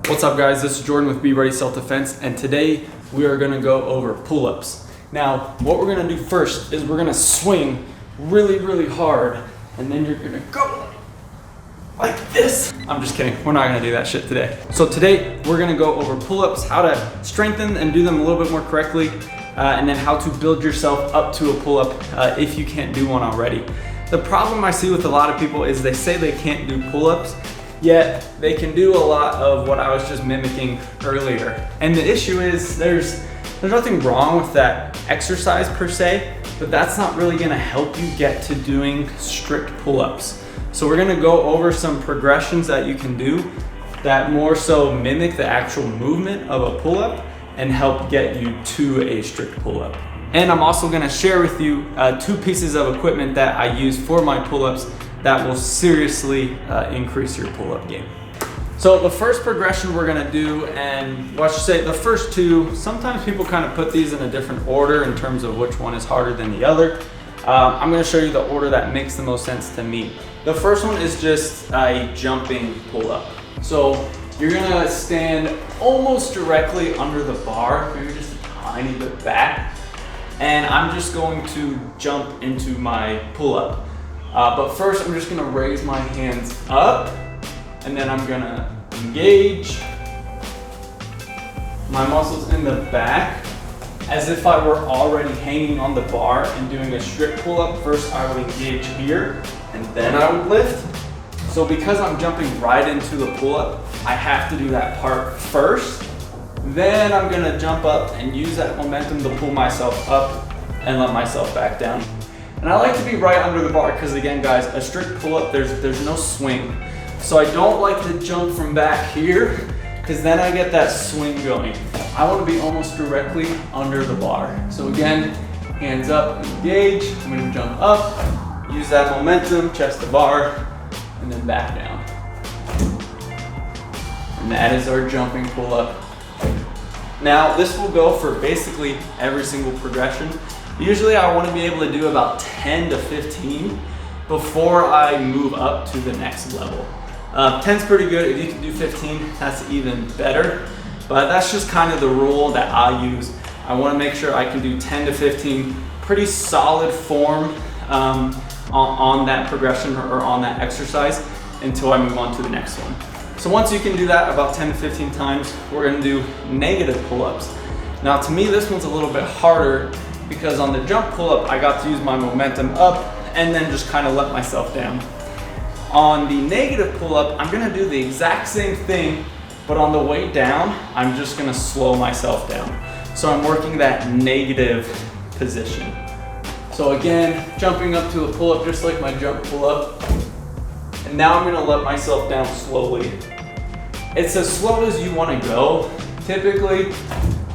What's up guys, this is Jordan with Be Ready Self-Defense, and today we are gonna go over pull-ups. Now, what we're gonna do first is we're gonna swing really hard, and then you're gonna go like this. I'm just kidding, we're not gonna do that shit today. So today, we're gonna go over pull-ups, how to strengthen and do them a little bit more correctly, and then how to build yourself up to a pull-up if you can't do one already. The problem I see with a lot of people is they say they can't do pull-ups, yet they can do a lot of what I was just mimicking earlier. And the issue is there's nothing wrong with that exercise per se, but that's not really gonna help you get to doing strict pull-ups. So we're gonna go over some progressions that you can do that more so mimic the actual movement of a pull-up and help get you to a strict pull-up. And I'm also gonna share with you 2 pieces of equipment that I use for my pull-ups that will seriously increase your pull-up game. So the first progression we're gonna do, and well, I should say the first 2, sometimes people kind of put these in a different order in terms of which one is harder than the other. I'm gonna show you the order that makes the most sense to me. The first one is just a jumping pull-up. So you're gonna stand almost directly under the bar, maybe just a tiny bit back, and I'm just going to jump into my pull-up. But first, I'm just gonna raise my hands up, and then I'm gonna engage my muscles in the back as if I were already hanging on the bar and doing a strict pull-up. First, I would engage here, and then I would lift. So because I'm jumping right into the pull-up, I have to do that part first. Then I'm gonna jump up and use that momentum to pull myself up and let myself back down. And I like to be right under the bar because, again guys, a strict pull-up, there's no swing. So I don't like to jump from back here because then I get that swing going. I want to be almost directly under the bar. So again, hands up, engage. I'm going to jump up, use that momentum, chest to bar, and then back down. And that is our jumping pull-up. Now this will go for basically every single progression. Usually I want to be able to do about 10 to 15 before I move up to the next level. 10's pretty good. If you can do 15, that's even better. But that's just kind of the rule that I use. I want to make sure I can do 10 to 15 pretty solid form on that progression or on that exercise until I move on to the next one. So once you can do that about 10 to 15 times, we're going to do negative pull-ups. Now to me, this one's a little bit harder because on the jump pull-up, I got to use my momentum up and then just kind of let myself down. On the negative pull-up, I'm gonna do the exact same thing, but on the way down, I'm just gonna slow myself down. So I'm working that negative position. So again, jumping up to a pull-up just like my jump pull-up. And now I'm gonna let myself down slowly. It's as slow as you wanna go. Typically,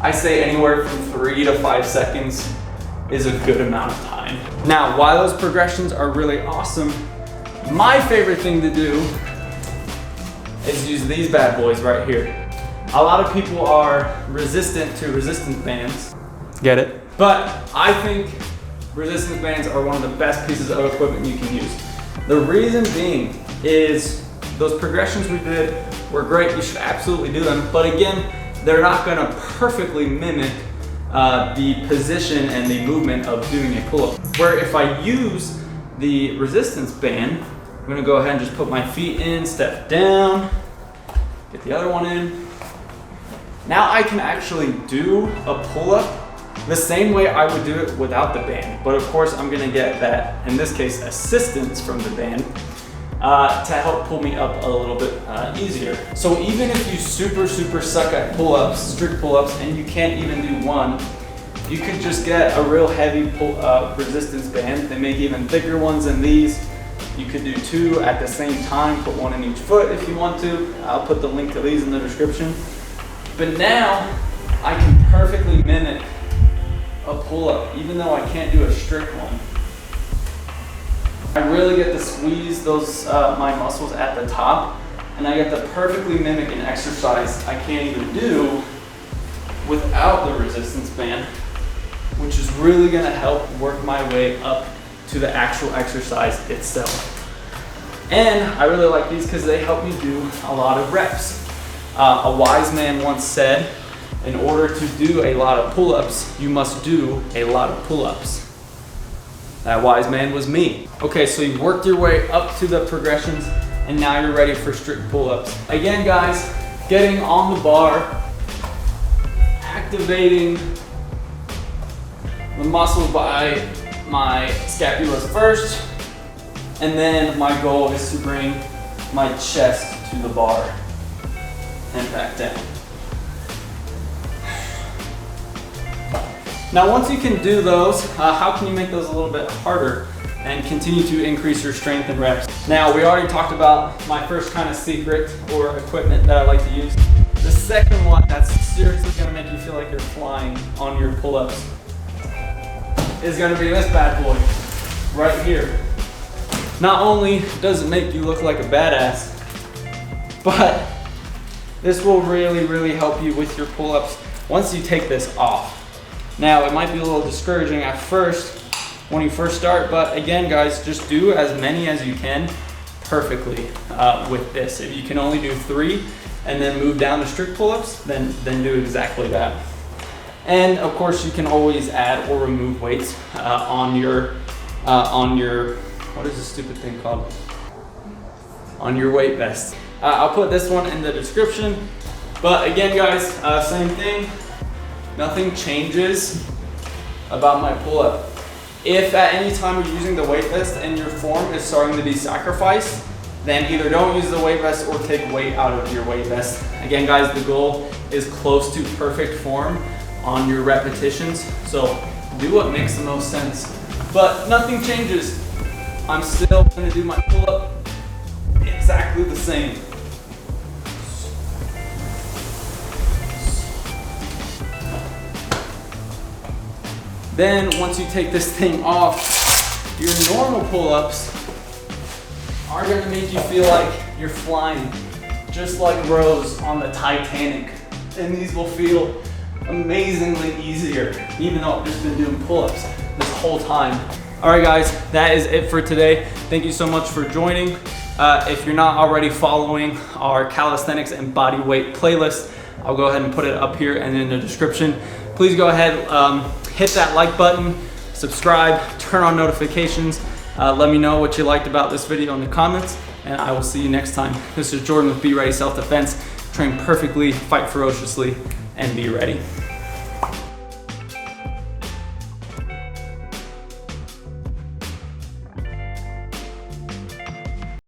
I say anywhere from 3 to 5 seconds is a good amount of time. Now, while those progressions are really awesome, my favorite thing to do is use these bad boys right here. A lot of people are resistant to resistance bands. Get it? But I think resistance bands are one of the best pieces of equipment you can use. The reason being is those progressions we did were great. You should absolutely do them. But again, they're not gonna perfectly mimic the position and the movement of doing a pull-up. Where if I use the resistance band, I'm gonna go ahead and just put my feet in, step down, get the other one in. Now I can actually do a pull-up the same way I would do it without the band. But of course I'm gonna get that, in this case, assistance from the band to help pull me up a little bit easier. So even if you super suck at pull-ups, strict pull-ups, and you can't even do one, you could just get a real heavy resistance band. They make even thicker ones than these. You could do 2 at the same time, put 1 in each foot if you want to. I'll put the link to these in the description. But now I can perfectly mimic a pull-up, even though I can't do a strict one. I really get to squeeze those my muscles at the top, and I get to perfectly mimic an exercise I can't even do without the resistance band, which is really gonna help work my way up to the actual exercise itself. And I really like these because they help me do a lot of reps. A wise man once said, in order to do a lot of pull-ups, you must do a lot of pull-ups. That wise man was me. Okay, so you've worked your way up to the progressions and now you're ready for strict pull-ups. Again, guys, getting on the bar, activating the muscles by my scapulas first, and then my goal is to bring my chest to the bar and back down. Now, once you can do those, how can you make those a little bit harder and continue to increase your strength and reps? Now, we already talked about my first kind of secret or equipment that I like to use. The second one that's seriously gonna make you feel like you're flying on your pull-ups is gonna be this bad boy right here. Not only does it make you look like a badass, but this will really, really help you with your pull-ups once you take this off. Now, it might be a little discouraging at first when you first start, but again, guys, just do as many as you can perfectly with this. If you can only do 3 and then move down to strict pull-ups, then do exactly that. And of course, you can always add or remove weights on your, what is this stupid thing called? On your weight vest. I'll put this one in the description. But again, guys, same thing. Nothing changes about my pull-up. If at any time you're using the weight vest and your form is starting to be sacrificed, then either don't use the weight vest or take weight out of your weight vest. Again, guys, the goal is close to perfect form on your repetitions. So do what makes the most sense. But nothing changes. I'm still gonna do my pull-up exactly the same. Then once you take this thing off, your normal pull-ups are gonna make you feel like you're flying, just like Rose on the Titanic. And these will feel amazingly easier, even though I've just been doing pull-ups this whole time. All right, guys, that is it for today. Thank you so much for joining. If you're not already following our calisthenics and body weight playlist, I'll go ahead and put it up here and in the description. Please go ahead, hit that like button, subscribe, turn on notifications. Let me know what you liked about this video in the comments, and I will see you next time. This is Jordan with Be Ready Self-Defense. Train perfectly, fight ferociously, and be ready.